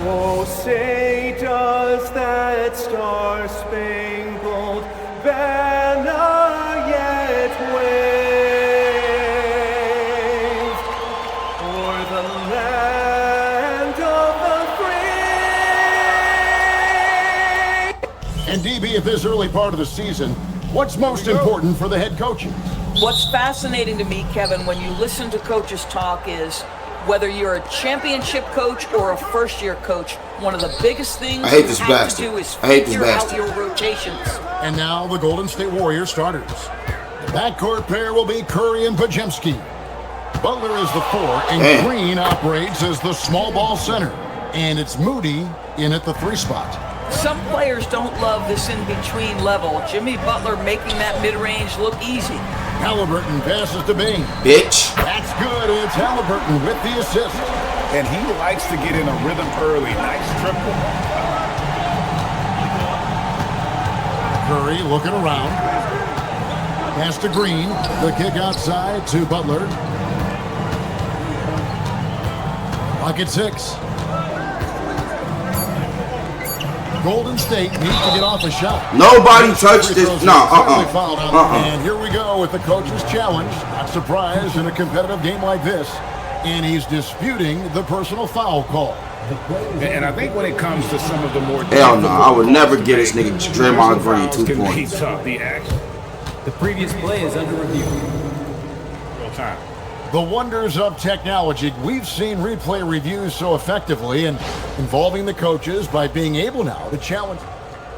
Oh, say does that star-spangled banner yet wave o'er the land of the free? And DB, at this early part of the season, what's most important for the head coaches? What's fascinating to me, Kevin, when you listen to coaches talk is whether you're a championship coach or a first-year coach, one of the biggest things you have to do is figure out your rotations. And now the Golden State Warriors starters. The backcourt pair will be Curry and Pajemski. Butler is the 4, and Green operates as the small ball center. And it's Moody in at the 3 spot. Some players don't love this in-between level. Jimmy Butler making that mid-range look easy. Halliburton passes to Bing. Bitch. That's good. It's Halliburton with the assist. And he likes to get in a rhythm early. Nice triple. Curry looking around. Pass to Green. The kick outside to Butler. Clock at 6. Golden State needs to get off a shot. Nobody touched this. No, And here we go with the coach's challenge. Not surprised in a competitive game like this. And he's disputing the personal foul call. And I think when it comes to some of the more... Hell no, I would never get this nigga Draymond Green 2 points. The previous play is under review. Real time. The wonders of technology. We've seen replay reviews so effectively and involving the coaches by being able now to challenge.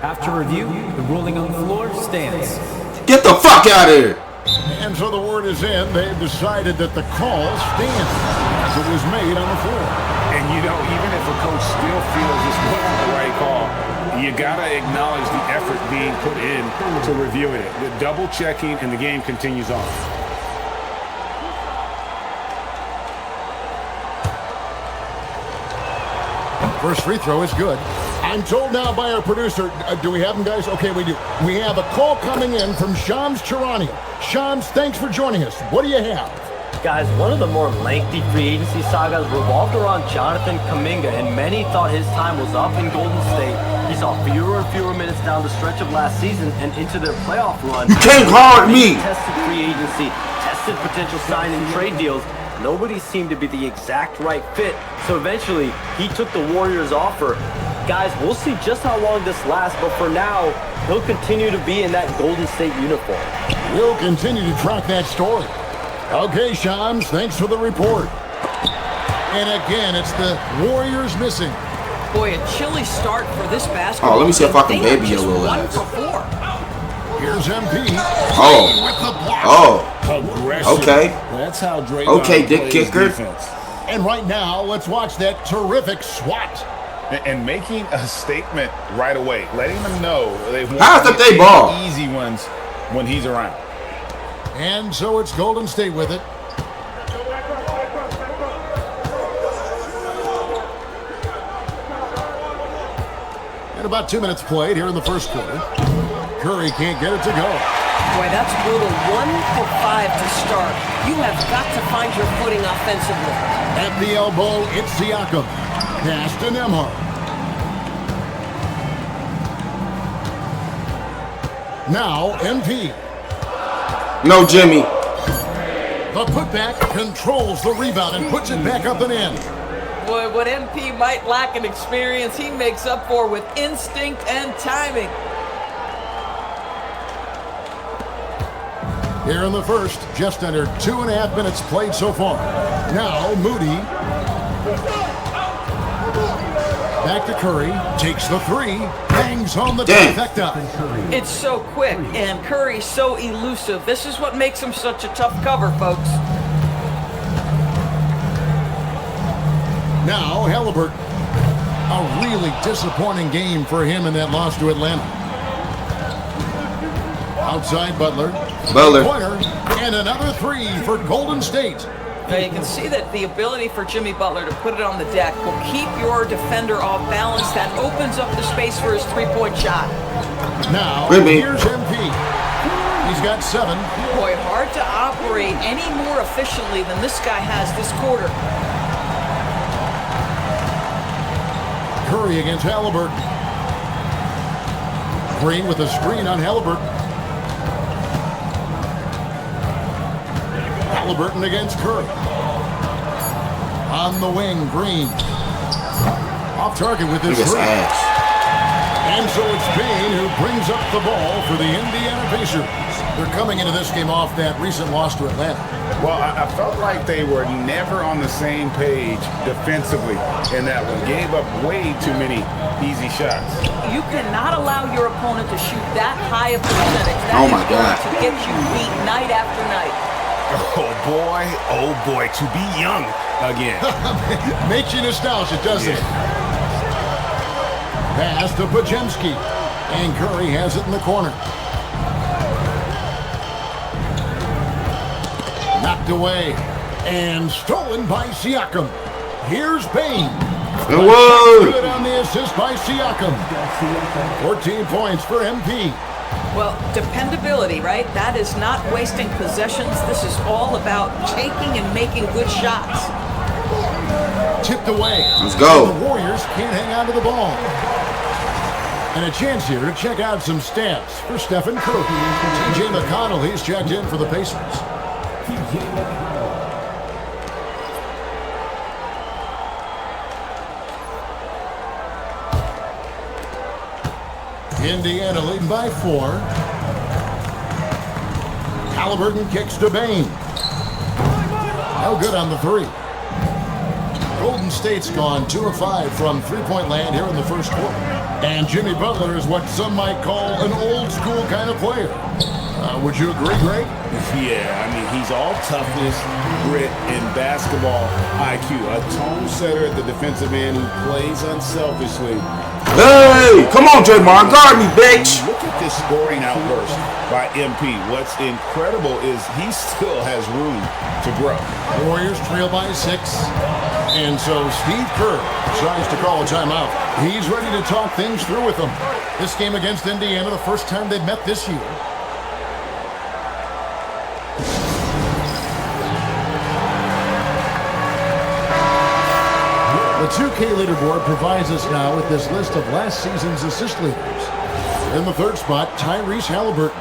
After review, the ruling on the floor stands. Get the fuck out of here! And so the word is in. They've decided that the call stands as it was made on the floor. And you know, even if a coach still feels this wasn't the right call, you gotta acknowledge the effort being put in to reviewing it. The double checking and the game continues on. First free throw is good. I'm told now by our producer, do we have them, guys? Okay, we do. We have a call coming in from Shams Charania. Shams, thanks for joining us. What do you have? Guys, one of the more lengthy free agency sagas revolved around Jonathan Kuminga, and many thought his time was up in Golden State. He saw fewer and fewer minutes down the stretch of last season and into their playoff run. You can't guard me! Tested free agency, tested potential sign and trade deals. Nobody seemed to be the exact right fit, so eventually he took the Warriors' offer. Guys, we'll see just how long this lasts, but for now, he'll continue to be in that Golden State uniform. We'll continue to track that story. Okay, Shams, thanks for the report. And again, it's the Warriors missing. Boy, a chilly start for this basketball. Oh, let me see if I can baby a little ass. Here's MP. Oh. Oh. Okay. That's how Drake. Okay, dick kicker. And right now, let's watch that terrific swat. And making a statement right away, letting them know they want they ball easy ones when he's around. And so it's Golden State with it. And about 2 minutes played here in the first quarter. Curry can't get it to go. Boy, that's brutal. 1 for 5 to start. You have got to find your footing offensively. At the elbow, it's Siakam. Pass to Nembhard. Now, MP. No, Jimmy. The putback controls the rebound and puts it back up and in. Boy, what MP might lack in experience, he makes up for with instinct and timing. Here in the first, just under 2.5 minutes played so far. Now, Moody. Back to Curry. Takes the three. Bangs home the trifecta. It's so quick, and Curry's so elusive. This is what makes him such a tough cover, folks. Now, Halliburton. A really disappointing game for him in that loss to Atlanta. Outside Butler. Pointer. And another three for Golden State. Now you can see that the ability for Jimmy Butler to put it on the deck will keep your defender off balance. That opens up the space for his three-point shot. Now, here's MP. He's got 7. Boy, hard to operate any more efficiently than this guy has this quarter. Curry against Halliburton. Green with a screen on Halliburton. Halliburton against Curry. On the wing, Green. Off target with his three. And so it's Payne who brings up the ball for the Indiana Pacers. They're coming into this game off that recent loss to Atlanta. Well, I felt like they were never on the same page defensively in that one. Gave up way too many easy shots. You cannot allow your opponent to shoot that high of percentage. That oh my God. To get you beat night after night. Oh boy, to be young again. Makes you nostalgic, doesn't it? Pass to Pajemski. And Curry has it in the corner. Knocked away. And stolen by Siakam. Here's Payne. Whoa! Good on the assist by Siakam. 14 points for MP. Well, dependability, right? That is not wasting possessions. This is all about taking and making good shots. Tipped away. Let's go. And the Warriors can't hang on to the ball. And a chance here to check out some stats for Stephen Curry. TJ McConnell, he's checked in for the Pacers. Indiana leading by 4. Halliburton kicks to Bane. No good on the 3. Golden State's gone 2 of 5 from three-point land here in the first quarter. And Jimmy Butler is what some might call an old-school kind of player. Would you agree, Greg? Yeah, I mean, he's all toughness, grit, and basketball IQ. A tone setter at the defensive end who plays unselfishly. Hey, come on, Draymond, guard me, bitch. Look at this scoring outburst by MP. What's incredible is he still has room to grow. Warriors trail by 6. And so Steve Kerr decides to call a timeout. He's ready to talk things through with them. This game against Indiana, the first time they've met this year. The 2K leaderboard provides us now with this list of last season's assist leaders. In the third spot, Tyrese Halliburton.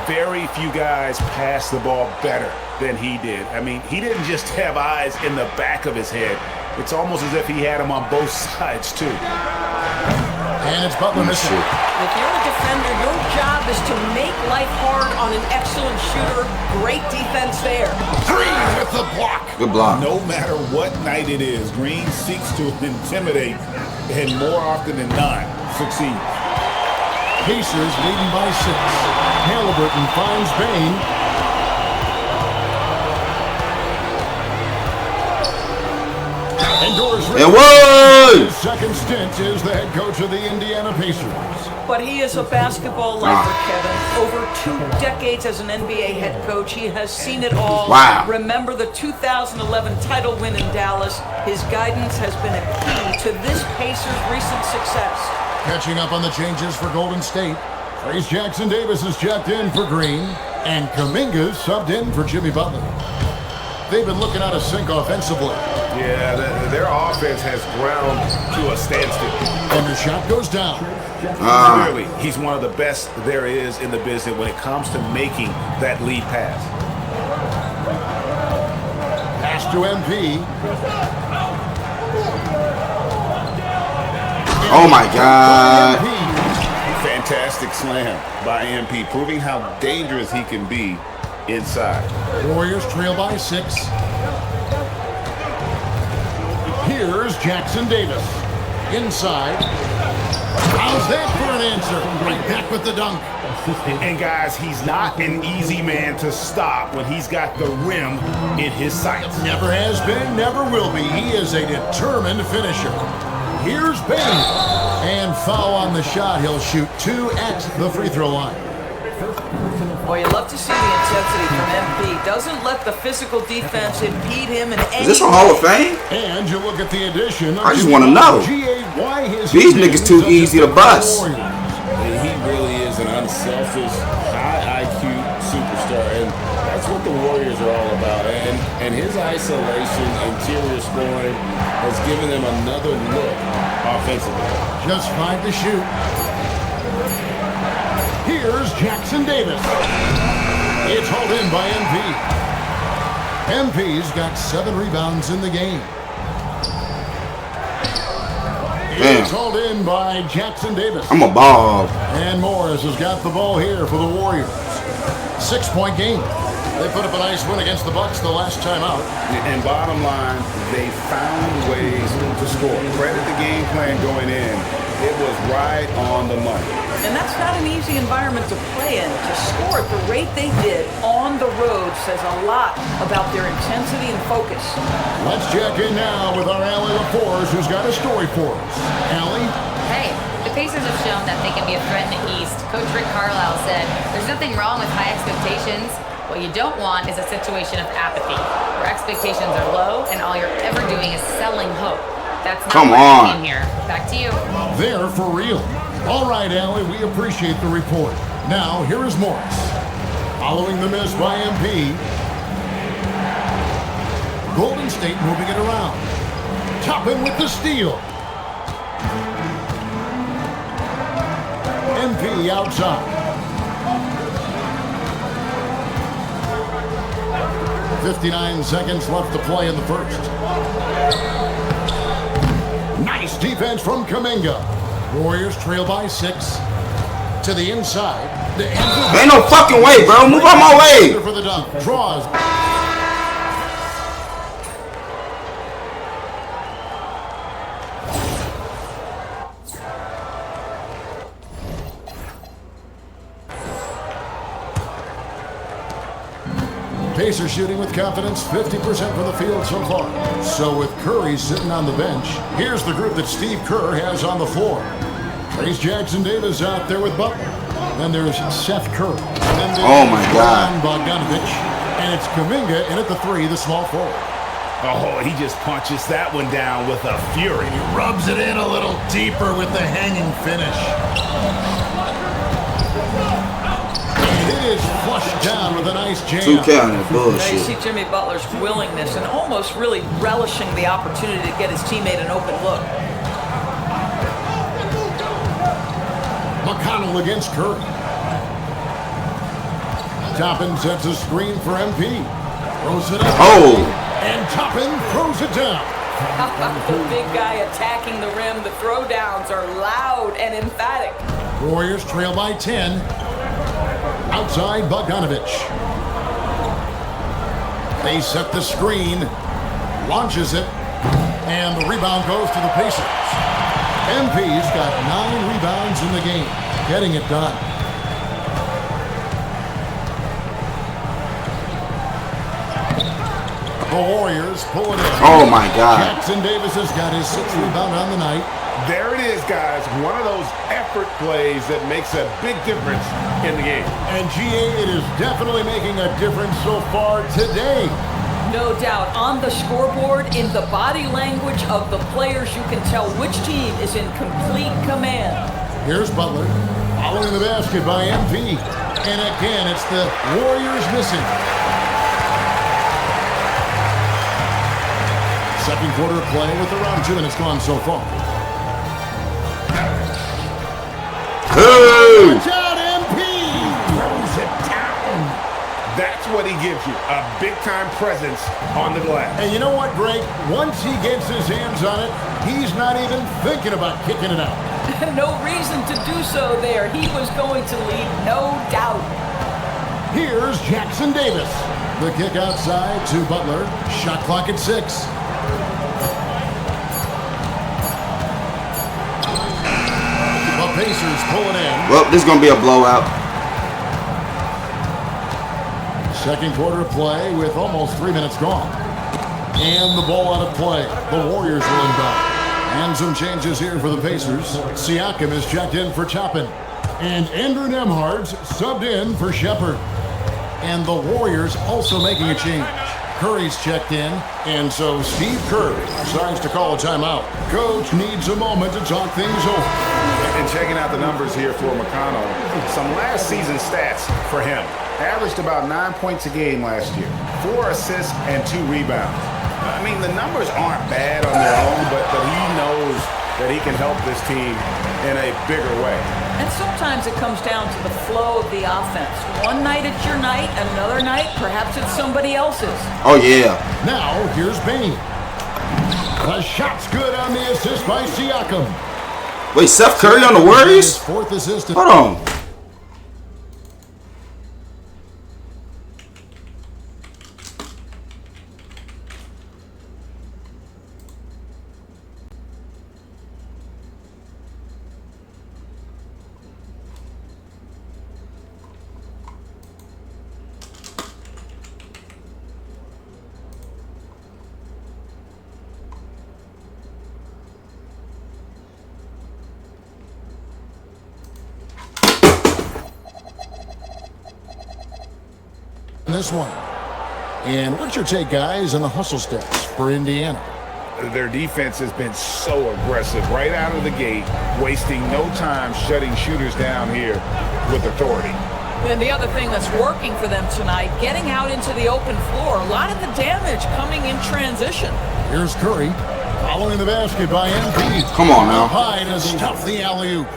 Very few guys pass the ball better than he did. I mean, he didn't just have eyes in the back of his head. It's almost as if he had them on both sides, too. And it's Butler missing. If you're a defender, your job is to make life hard on an excellent shooter. Great defense there. Green with the block. Good block. No matter what night it is, Green seeks to intimidate and more often than not succeed. Pacers leading by 6. Halliburton finds Bane. And whoa! His second stint is the head coach of the Indiana Pacers. But he is a basketball lifer, Kevin. Over 2 decades as an NBA head coach, he has seen it all. Wow. Remember the 2011 title win in Dallas. His guidance has been a key to this Pacers' recent success. Catching up on the changes for Golden State. Trace Jackson Davis is checked in for Green. And Kuminga's subbed in for Jimmy Butler. They've been looking out of sync offensively. Yeah, their offense has ground to a standstill. And the shot goes down. Clearly, he's one of the best there is in the business when it comes to making that lead pass. Pass to MP. Oh my God. Fantastic slam by MP, proving how dangerous he can be inside. Warriors trail by 6. Here's Jackson Davis. Inside. How's that for an answer? Right back with the dunk. And guys, he's not an easy man to stop when he's got the rim in his sights. Never has been, never will be. He is a determined finisher. Here's Bain. And foul on the shot. He'll shoot 2 at the free throw line. Well, you love to see the intensity from MP. Doesn't let the physical defense impede him in any Is this on Hall of Fame? And you look at the addition. I just want to know. These niggas too easy to bust. He really is an unselfish, high IQ superstar, and that's what the Warriors are all about. And his isolation, interior scoring has given them another look offensively. Just 5 to shoot. Here's Jackson Davis. It's hauled in by MP. MP's got 7 rebounds in the game. It's hauled in by Jackson Davis. I'm a ball. And Morris has got the ball here for the Warriors. 6-point game. They put up a nice win against the Bucks the last time out. And bottom line, they found ways to score. Credit the game plan going in. It was right on the money. And that's not an easy environment to play in. To score at the rate they did on the road says a lot about their intensity and focus. Let's check in now with our Allie LaForce, who's got a story for us. Allie? Hey, the Pacers have shown that they can be a threat in the East. Coach Rick Carlisle said, there's nothing wrong with high expectations. What you don't want is a situation of apathy, where expectations are low and all you're ever doing is selling hope. That's not what came here. Back to you. They're for real. All right, Allie, we appreciate the report. Now, here is Morris. Following the miss by MP. Golden State moving it around. Toppin with the steal. MP outside. 59 seconds left to play in the first. Nice defense from Kuminga. Warriors trail by 6. To the inside. Ain't no fucking way, bro. Move out my way. For the dunk. Draws. Pacers shooting with confidence, 50% from the field so far. So with Curry sitting on the bench, here's the group that Steve Kerr has on the floor. There's Jackson Davis out there with Butler. Then there's Seth Curry. Then oh my God. Bogdanovich. And it's Kuminga in at the 3, the small forward. Oh, he just punches that one down with a fury. He rubs it in a little deeper with the hanging finish. It is flushed down with a nice jam. 2 count of bullshit. Now you see Jimmy Butler's willingness and almost really relishing the opportunity to get his teammate an open look. McConnell against Curry. Toppin sets a screen for MP. Throws it up. Oh! And Toppin throws it down. The big guy attacking the rim. The throwdowns are loud and emphatic. Warriors trail by 10. Outside Bogdanovich. They set the screen, launches it, and the rebound goes to the Pacers. MP's got 9 rebounds in the game, getting it done. The Warriors pull it in. Oh my God. Jackson Davis has got his 6th rebound on the night. There it is, guys. One of those effort plays that makes a big difference in the game. And GA, it is definitely making a difference so far today. No doubt. On the scoreboard, in the body language of the players, you can tell which team is in complete command. Here's Butler, following the basket by MP. And again, it's the Warriors missing. Second quarter play with around 2 minutes gone so far. Hey! Watch out, MP! Throws it down. That's what he gives you, a big-time presence on the glass. And you know what, Greg? Once he gets his hands on it, he's not even thinking about kicking it out. No reason to do so there. He was going to lead, no doubt. Here's Jackson Davis. The kick outside to Butler. Shot clock at 6. Pacers pull it in. Well, this is going to be a blowout. Second quarter play with almost 3 minutes gone. And the ball out of play. The Warriors will inbound. And some changes here for the Pacers. Siakam is checked in for Toppin. And Andrew Nembhard's subbed in for Shepard. And the Warriors also making a change. Curry's checked in, and so Steve Kerr decides to call a timeout. Coach needs a moment to talk things over. And checking out the numbers here for McConnell, some last season stats for him. Averaged about 9 points a game last year, 4 assists and 2 rebounds. I mean, the numbers aren't bad on their own, but he knows that he can help this team in a bigger way. And sometimes it comes down to the flow of the offense. One night it's your night, another night perhaps it's somebody else's. Oh, yeah. Now, here's Bain. The shot's good on the assist by Siakam. Wait, Seth Curry on the Warriors? Fourth assist. Hold on. This one. And what's your take, guys, on the hustle stats for Indiana? Their defense has been so aggressive right out of the gate, wasting no time shutting shooters down here with authority. And the other thing that's working for them tonight, getting out into the open floor. A lot of the damage coming in transition. Here's Curry, following the basket by MP. Come on now. High to stuff the alley-oop.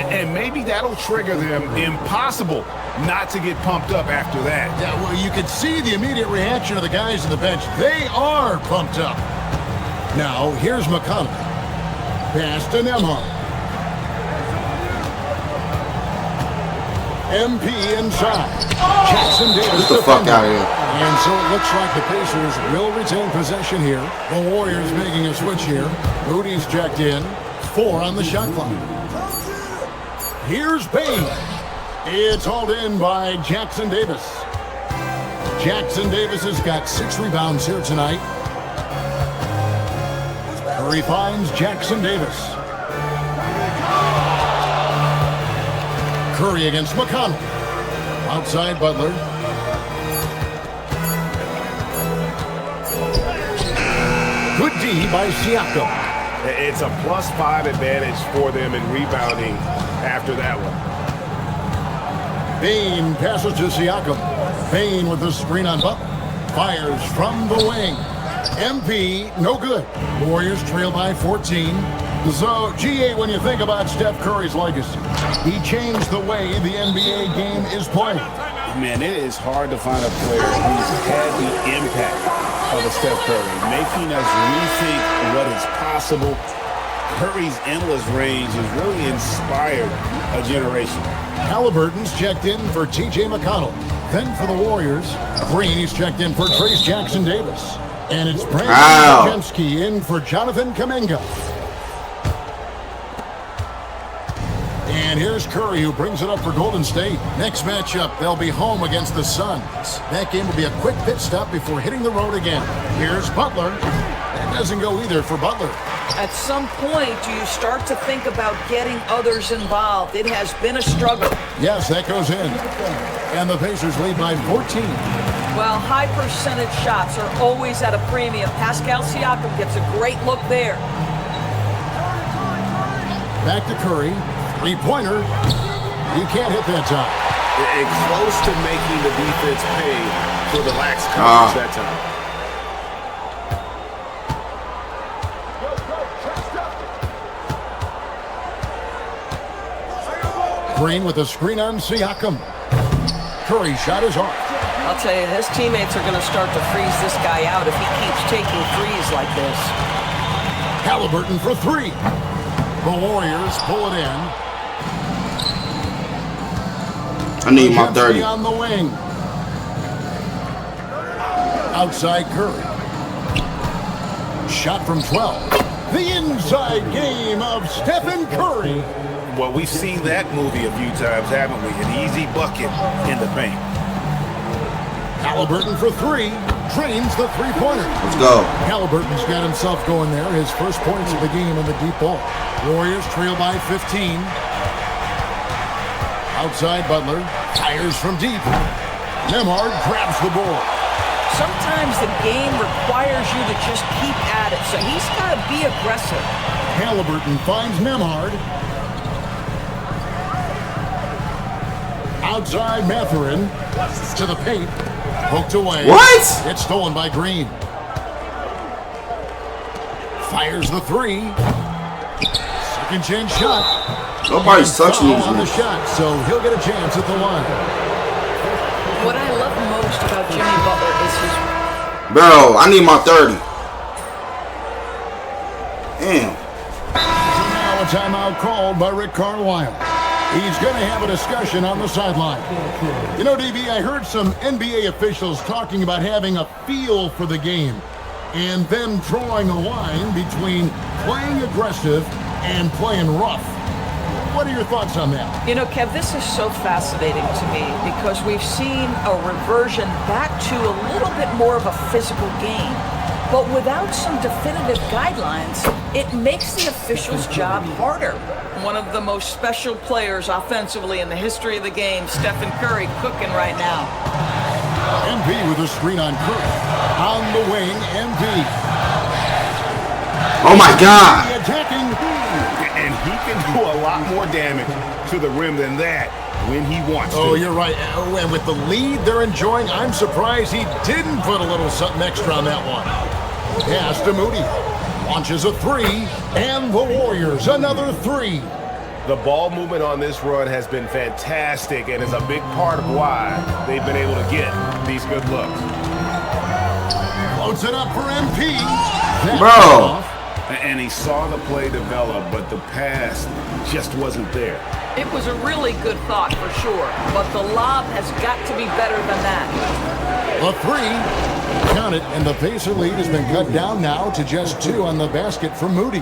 And maybe that'll trigger them. Impossible not to get pumped up after that. Yeah, well, you could see the immediate reaction of the guys on the bench. They are pumped up. Now, here's McConnell. Pass to Nembhard. MP inside. Jackson Davis. Get the fuck out of here. And so it looks like the Pacers will retain possession here. The Warriors making a switch here. Moody's checked in. 4 on the shot clock. Here's Bain. It's hauled in by Jackson Davis. Jackson Davis has got 6 rebounds here tonight. Curry finds Jackson Davis. Curry against McConnell. Outside Butler. Good D by Siakam. It's a +5 advantage for them in rebounding after that one. Bain passes to Siakam. Bain with the screen on Butler. Fires from the wing. MP, no good. Warriors trail by 14. So, GA, when you think about Steph Curry's legacy, he changed the way the NBA game is played. Man, it is hard to find a player who's had the impact of a Steph Curry, making us rethink what is possible. Curry's endless range has really inspired a generation. Halliburton's checked in for TJ McConnell. Then for the Warriors, Green's checked in for Trace Jackson Davis. And it's Brandon Bajemski in for Jonathan Kuminga. And here's Curry, who brings it up for Golden State. Next matchup, they'll be home against the Suns. That game will be a quick pit stop before hitting the road again. Here's Butler. That doesn't go either for Butler. At some point, do you start to think about getting others involved? It has been a struggle. Yes, that goes in. And the Pacers lead by 14. Well, high percentage shots are always at a premium. Pascal Siakam gets a great look there. Back to Curry. Three-pointer. He can't hit that time. Close to making the defense pay for the lax coverage that time. Green with a screen on Siakam. Curry shot is off. I'll tell you, his teammates are going to start to freeze this guy out if he keeps taking threes like this. Halliburton for 3. The Warriors pull it in. I need my 30. On the wing. Outside Curry. Shot from 12. The inside game of Stephen Curry. Well, we've seen that movie a few times, haven't we? An easy bucket in the paint. Halliburton for three. Drains the three-pointer. Let's go. Halliburton's got himself going there. His first points of the game on the deep ball. Warriors trail by 15. Outside Butler. Fires from deep. Nembhard grabs the ball. Sometimes the game requires you to just keep at it, so he's got to be aggressive. Halliburton finds Nembhard. Outside Mathurin. To the paint. Poked away. What? It's stolen by Green. Fires the three. Second chance shot. Nobody's touching these on the shot, so he'll get a chance at the line. What I love most about Jimmy Butler is his... Bro, I need my 30. Damn. So now a timeout called by Rick Carlisle. He's going to have a discussion on the sideline. You know, DB, I heard some NBA officials talking about having a feel for the game and them drawing a line between playing aggressive and playing rough. What are your thoughts on that? You know, Kev, this is so fascinating to me because we've seen a reversion back to a little bit more of a physical game. But without some definitive guidelines, it makes the official's job harder. One of the most special players offensively in the history of the game, Stephen Curry, cooking right now. MP with a screen on Curry. On the wing, MP. Oh my God. Attacking. And he can do a lot more damage to the rim than that when he wants to. Oh, you're right. Oh, and with the lead they're enjoying, I'm surprised he didn't put a little something extra on that one. Pass to Moody. Launches a three, and the Warriors another three. The ball movement on this run has been fantastic and is a big part of why they've been able to get these good looks. Floats it up for MP. Bro. And he saw the play develop, but the pass just wasn't there. It was a really good thought for sure, but the lob has got to be better than that. A three. Count it, and the Pacer lead has been cut down now to just two on the basket from Moody.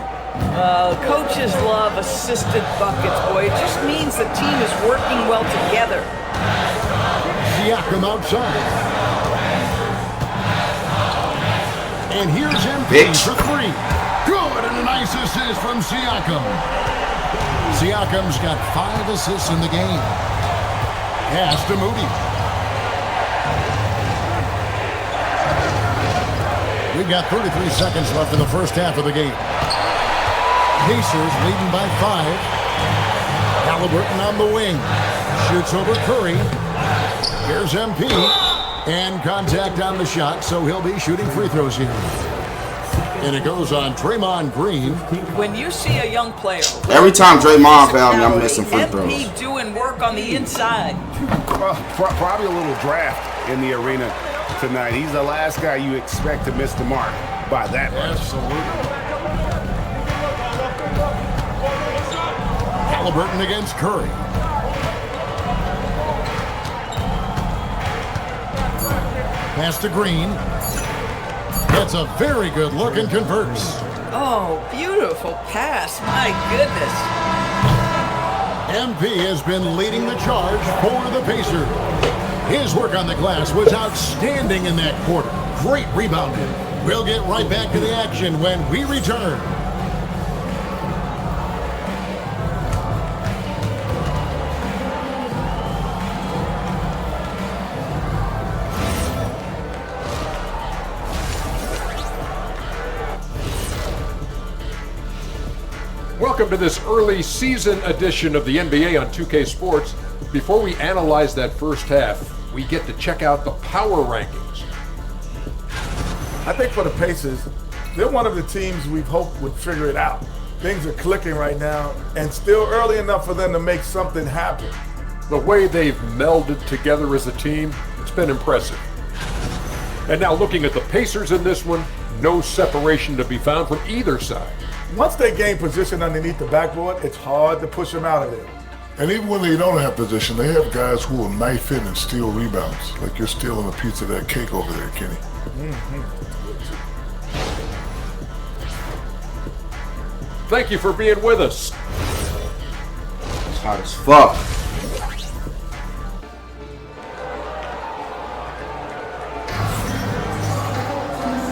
Coaches love assisted buckets, boy. It just means the team is working well together. Siakam outside. And here's MP for three. Good, and a nice assist from Siakam. Siakam's got 5 assists in the game. Pass to Moody. We've got 33 seconds left in the first half of the game. Pacers leading by 5. Halliburton on the wing. Shoots over Curry. Here's MP. And contact on the shot, so he'll be shooting free throws here. And it goes on Draymond Green. When you see a young player... Every time Draymond fouled me, I'm missing free throws. MP doing work on the inside. Probably a little draft in the arena tonight. He's the last guy you expect to miss the mark by that much. Absolutely. Halliburton against Curry. Pass to Green. Gets a very good look and converts. Oh, beautiful pass. My goodness. MP has been leading the charge for the Pacers. His work on the glass was outstanding in that quarter. Great rebounding. We'll get right back to the action when we return. Welcome to this early season edition of the NBA on 2K Sports. Before we analyze that first half, we get to check out the power rankings. I think for the Pacers, they're one of the teams we've hoped would figure it out. Things are clicking right now, and still early enough for them to make something happen. The way they've melded together as a team, it's been impressive. And now looking at the Pacers in this one, no separation to be found from either side. Once they gain position underneath the backboard, it's hard to push them out of there. And even when they don't have position, they have guys who will knife in and steal rebounds. Like you're stealing a piece of that cake over there, Kenny. Thank you for being with us. It's hot as fuck.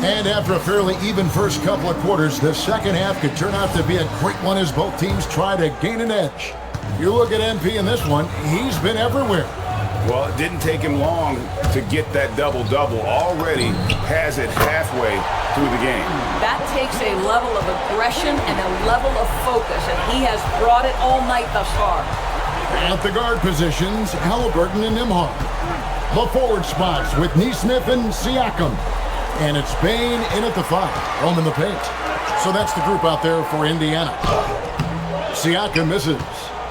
And after a fairly even first couple of quarters, the second half could turn out to be a great one as both teams try to gain an edge. You look at MP in this one, he's been everywhere. Well, it didn't take him long to get that double-double. Already has it halfway through the game. That takes a level of aggression and a level of focus, and he has brought it all night thus far. At the guard positions, Halliburton and Nimhar. The forward spots with Neesmith and Siakam. And it's Bain in at the 5, roaming the paint. So that's the group out there for Indiana. Siakam misses.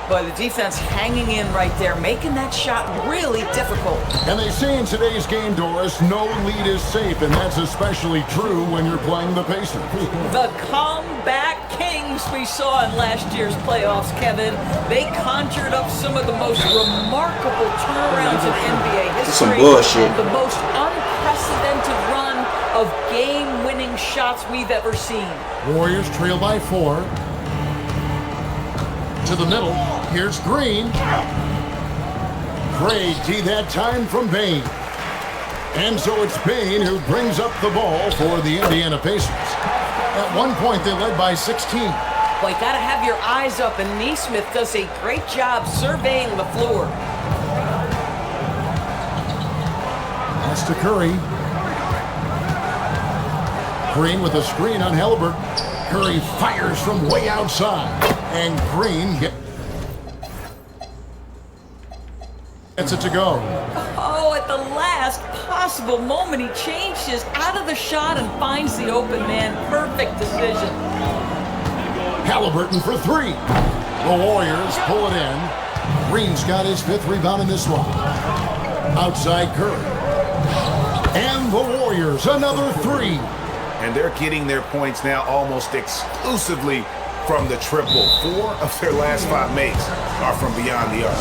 But the defense hanging in right there, making that shot really difficult. And they say in today's game, Doris, no lead is safe, and that's especially true when you're playing the Pacers. The comeback kings we saw in last year's playoffs, Kevin. They conjured up some of the most remarkable turnarounds in NBA history. Some bullshit. And the most unprecedented run of game-winning shots we've ever seen. Warriors trail by 4. To the middle, here's Green. Great D that time from Bain. And so it's Bain who brings up the ball for the Indiana Pacers. At one point, they led by 16. Boy, gotta have your eyes up, and Neesmith does a great job surveying the floor. That's to Curry. Green with a screen on Halliburton. Curry fires from way outside. And Green gets it to go. Oh, at the last possible moment, he changes out of the shot and finds the open man. Perfect decision. Halliburton for 3. The Warriors pull it in. Green's got his 5th rebound in this one. Outside Curry. And the Warriors, another 3. And they're getting their points now almost exclusively from the triple. 4 of their last 5 makes are from beyond the arc.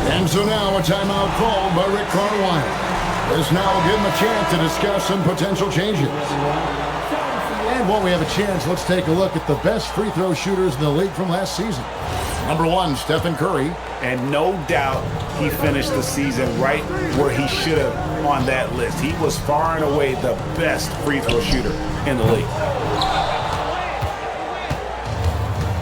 And so now a timeout called by Rick Carlisle. This now will give him a chance to discuss some potential changes. And while we have a chance, let's take a look at the best free throw shooters in the league from last season. Number 1, Stephen Curry. And no doubt he finished the season right where he should have on that list. He was far and away the best free throw shooter in the league.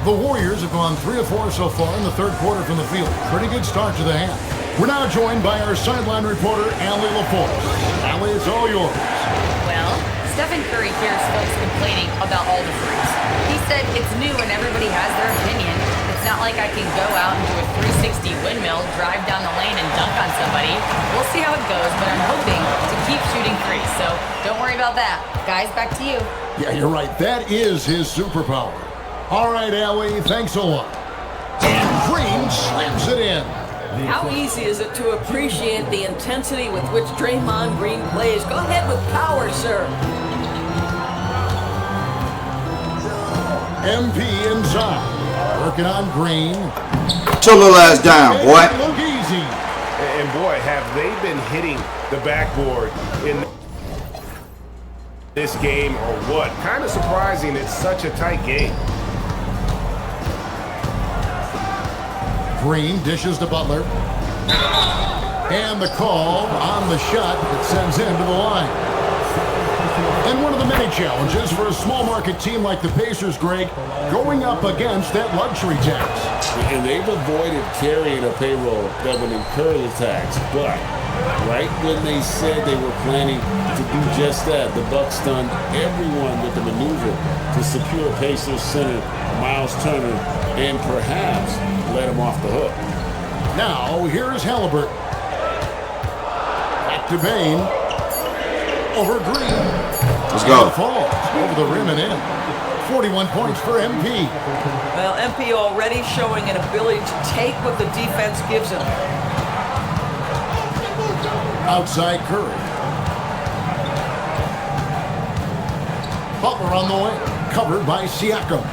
The Warriors have gone 3 of 4 so far in the third quarter from the field. Pretty good start to the half. We're now joined by our sideline reporter, Allie LaForce. Allie, it's all yours. Well, Stephen Curry hears folks complaining about all the threes. He said it's new and everybody has their opinion. It's not like I can go out and do a 360 windmill, drive down the lane and dunk on somebody. We'll see how it goes, but I'm hoping to keep shooting threes, so don't worry about that. Guys, back to you. Yeah, you're right. That is his superpower. All right, Allie, thanks a lot. And Green slams it in. How easy is it to appreciate the intensity with which Draymond Green plays? Go ahead with power, sir. MP inside. Working on Green. Chill the last down, boy. Look easy. And boy, have they been hitting the backboard in this game or what? Kind of surprising it's such a tight game. Green dishes to Butler. And the call on the shot that sends him to the line. And one of the many challenges for a small market team like the Pacers, Greg, going up against that luxury tax. And they've avoided carrying a payroll that would incur the tax. But right when they said they were planning to do just that, the Bucks stunned everyone with the maneuver to secure Pacers center Miles Turner and perhaps let him off the hook. Now, here's Halliburton. Back to Bain. Over Green. Let's go. Falls over the rim and in. 41 points for MP. Well, MP already showing an ability to take what the defense gives him. Outside Curry. Butler on the way. Covered by Siakam.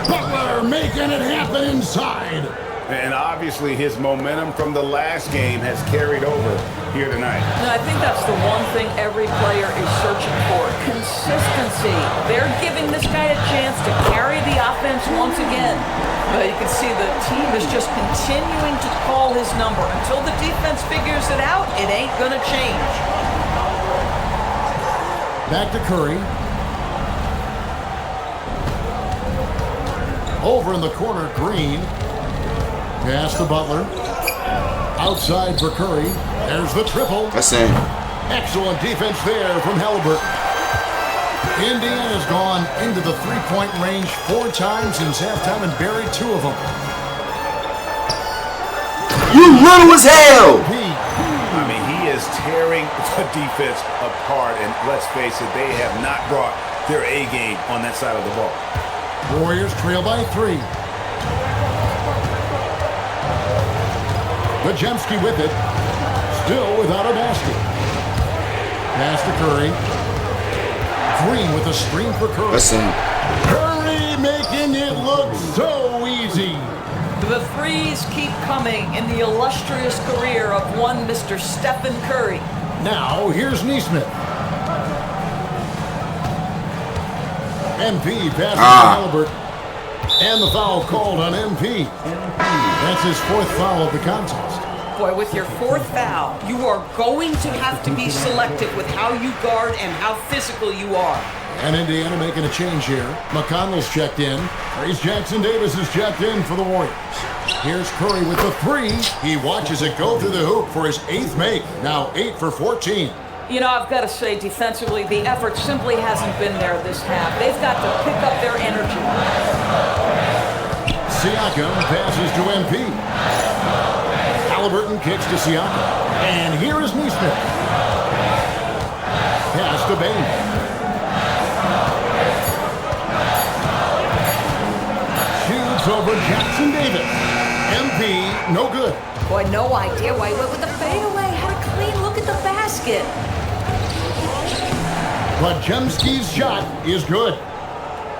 Butler making it happen inside. And obviously his momentum from the last game has carried over here tonight. And I think that's the one thing every player is searching for. Consistency. They're giving this guy a chance to carry the offense offense once again. But you can see the team is just continuing to call his number. Until the defense figures it out, it ain't going to change. Back to Curry. Over in the corner, Green. Pass to Butler. Outside for Curry. There's the triple. That's it. Excellent defense there from Halliburton. Indiana's gone into the three-point range 4 times since halftime and buried 2 of them. You little as hell! I mean, he is tearing the defense apart, and let's face it, they have not brought their A game on that side of the ball. Warriors trail by 3. Bajemski with it. Still without a basket. Pass to Curry. Green with a screen for Curry. Listen. Curry making it look so easy. The threes keep coming in the illustrious career of one Mr. Stephen Curry. Now, here's Neesmith. MP passes to Halliburton. And the foul called on MP. That's his 4th foul of the contest. Boy, with your 4th foul, you are going to have to be selective with how you guard and how physical you are. And Indiana making a change here. McConnell's checked in. Trace Jackson Davis is checked in for the Warriors. Here's Curry with the 3. He watches it go through the hoop for his 8th make. Now 8 for 14. You know, I've got to say, defensively, the effort simply hasn't been there this half. They've got to pick up their energy. Siakam passes to MP. Halliburton kicks to Siakam. And here is Neesmith. Pass to Bain. Shoots over Jackson Davis. MP, no good. Boy, no idea why he went with the fadeaway. Had a clean look at the basket. But Bajemski's shot is good.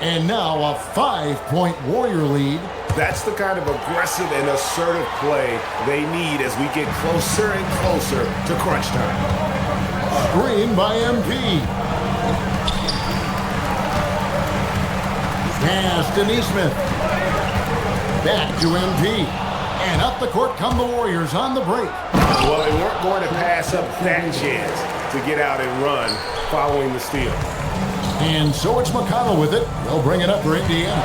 And now a 5-point Warrior lead. That's the kind of aggressive and assertive play they need as we get closer and closer to crunch time. Screen by MP. Pass to Neesmith. Back to MP. And up the court come the Warriors on the break. Well, they weren't going to pass up that chance to get out and run following the steal. And so it's McConnell with it. They'll bring it up for Indiana.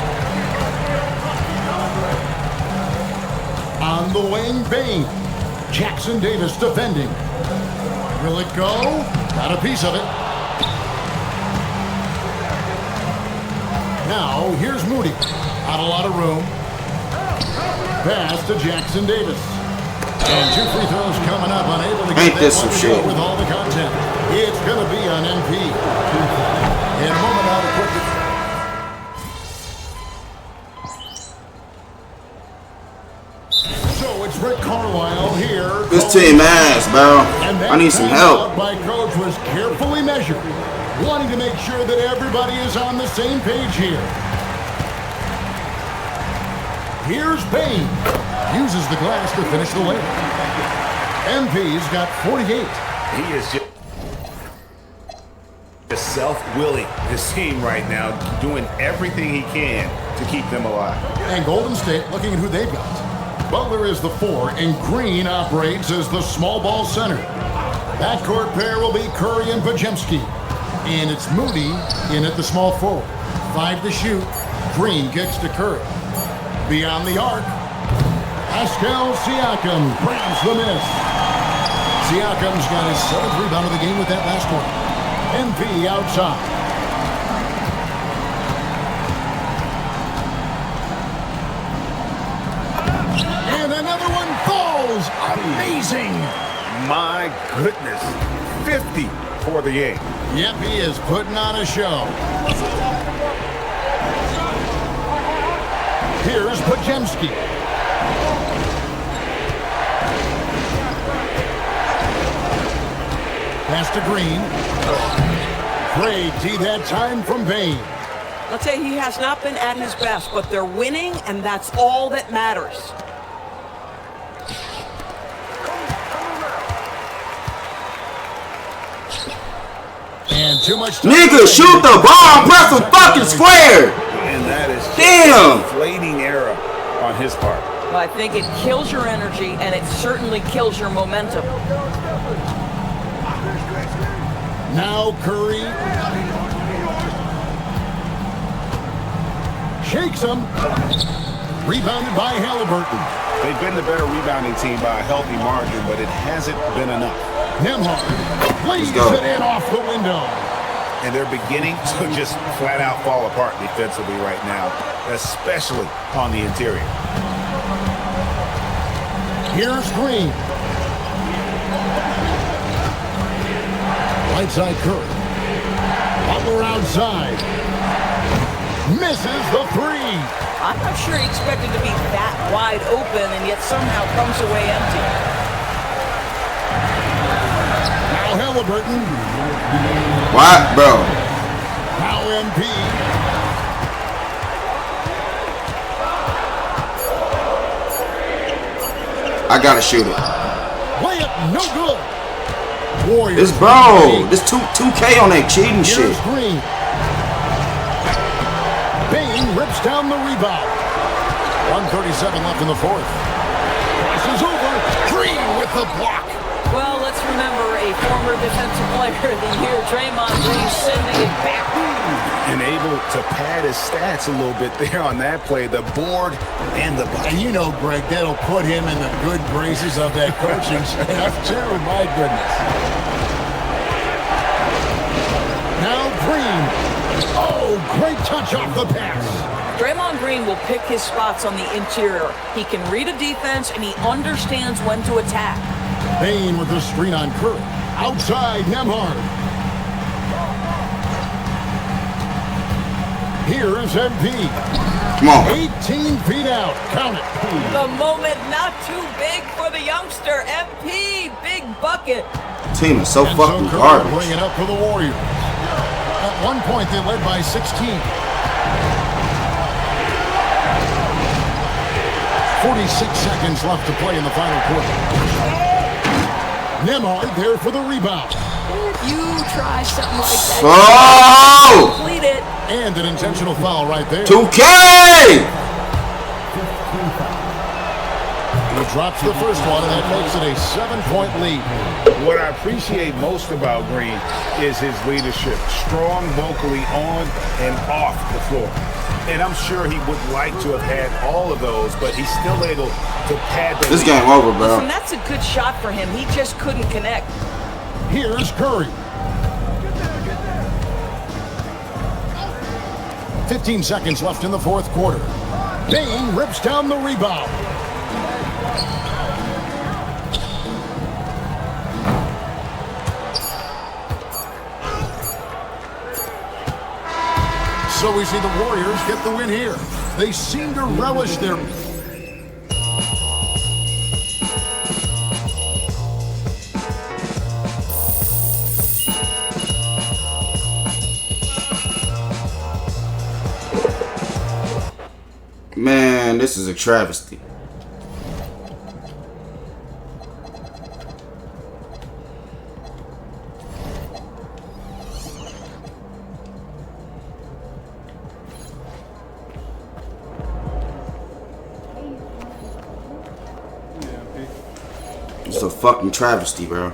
On the wing, Bain. Jackson Davis defending. Will it go? Got a piece of it. Now, here's Moody. Not a lot of room. Pass to Jackson Davis. And 2 free throws coming up. Unable to get that one to go with all the content. It's going to be on MP. In a moment, now to quick. So it's Rick Carlisle here. This team ass, bro. I need some help. By coach was carefully measured, wanting to make sure that everybody is on the same page here. Here's Bain. Uses the glass to finish the layup. MP's got 48. He is just self-willing, this team right now, doing everything he can to keep them alive. And Golden State looking at who they've got. Butler is the 4, and Green operates as the small ball center. Backcourt pair will be Curry and Bajemski. And it's Moody in at the small forward. 5 to shoot. Green kicks to Curry. Beyond the arc. Pascal Siakam grabs the miss. Siakam's got his 7th rebound of the game with that last one. MP outside. And another one falls. Amazing. My goodness. 50 for the game. Yep, he is putting on a show. Here's Bajemski. Pass to Green. Great D that time from Bain. I'll tell you, he has not been at his best, but they're winning, and that's all that matters. And too much time. Nigga, shoot the ball, press the fucking square. And that is just Damn! a deflating error on his part. Well, I think it kills your energy, and it certainly kills your momentum. Now Curry shakes him. Rebounded by Halliburton. They've been the better rebounding team by a healthy margin, but it hasn't been enough. Nembhard lays it in off the window. And they're beginning to just flat out fall apart defensively right now, especially on the interior. Here's Green. Right side Curry. Butler outside. Misses the three. I'm not sure he expected to be that wide open and yet somehow comes away empty. Now Halliburton. What, bro? Now MP. I gotta shoot it. Layup, no good. Warriors. This bro, this 2K on that cheating shit. Here's Green. Bain rips down the rebound. 1:37 left in the fourth. Passes over. Green with the block. Well, let's remember a former defensive player of the year, Draymond Green, sending it back. And able to pad his stats a little bit there on that play, the board and the bucket. And you know, Greg, that'll put him in the good graces of that coaching staff, too. My goodness. Now Green. Oh, great touch off the pass. Draymond Green will pick his spots on the interior. He can read a defense, and he understands when to attack. Bain with the screen on Curry. Outside, Nembhard. Here's MP. Come on. 18 feet out. Count it. The moment not too big for the youngster. MP, big bucket. Team is so And fucking Curry garbage. bring it up for the Warriors. At one point, they led by 16. 46 seconds left to play in the final quarter. Nembhard there for the rebound. If you try something like that, Oh! complete it. And an intentional foul right there. 2K! He drops the first one, and that makes it a 7-point lead. What I appreciate most about Green is his leadership. Strong vocally on and off the floor. And I'm sure he would like to have had all of those, but he's still able to pad the This lead. game over, bro. Listen, that's a good shot for him. He just couldn't connect. Here's Curry. 15 seconds left in the fourth quarter. Bain rips down the rebound. So we see the Warriors get the win here. They seem to relish their... Man, this is a travesty. It's a fucking travesty, bro.